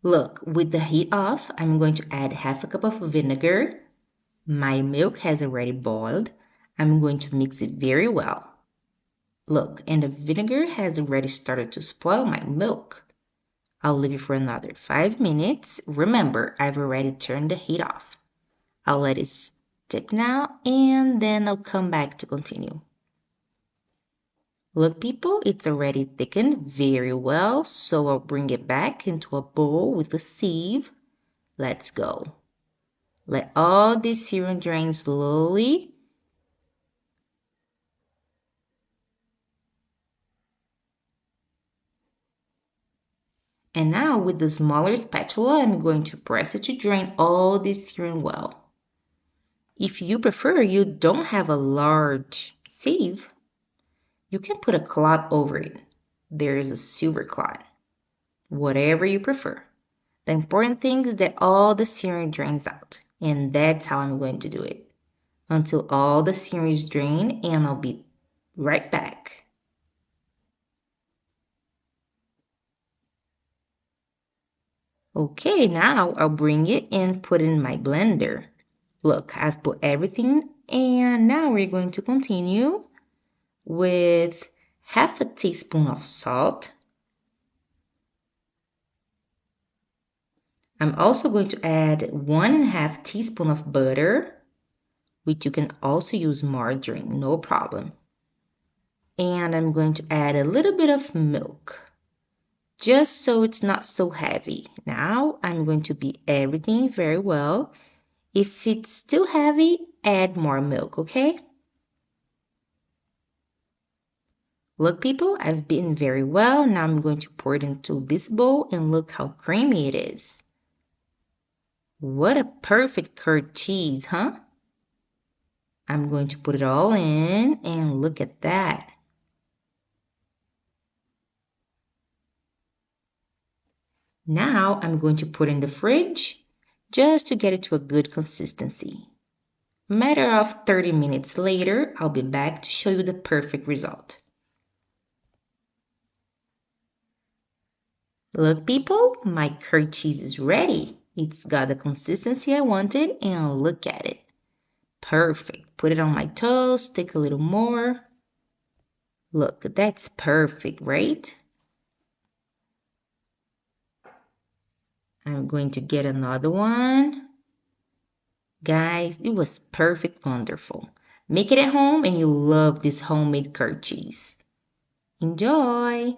Look, with the heat off, I'm going to add half a cup of vinegar. My milk has already boiled. I'm going to mix it very well. Look, and the vinegar has already started to spoil my milk. I'll leave it for another 5 minutes. Remember, I've already turned the heat off. I'll let it stick now, and then I'll come back to continue. Look, people, it's already thickened very well, so I'll bring it back into a bowl with a sieve. Let's go. Let all this syrup drain slowly. And now with the smaller spatula, I'm going to press it to drain all this syrup well. If you prefer you don't have a large sieve, you can put a cloth over it. There is a silver cloth. Whatever you prefer. The important thing is that all the serum drains out. And that's how I'm going to do it. Until all the serum is drained, and I'll be right back. Okay, now I'll bring it and put it in my blender. Look, I've put everything, and now we're going to continue with half a teaspoon of salt. I'm also going to add 1.5 teaspoon of butter, which you can also use margarine, no problem. And I'm going to add a little bit of milk, just so it's not so heavy. Now I'm going to beat everything very well. If it's still heavy, add more milk, okay? Look, people, I've beaten very well. Now I'm going to pour it into this bowl, and look how creamy it is. What a perfect curd cheese, huh? I'm going to put it all in, and look at that. Now I'm going to put it in the fridge just to get it to a good consistency. A matter of 30 minutes later, I'll be back to show you the perfect result. Look, people, my curd cheese is ready. It's got the consistency I wanted, and look at it. Perfect. Put it on my toast, take a little more. Look, that's perfect, right? I'm going to get another one. Guys, it was perfect, wonderful. Make it at home and you'll love this homemade curd cheese. Enjoy!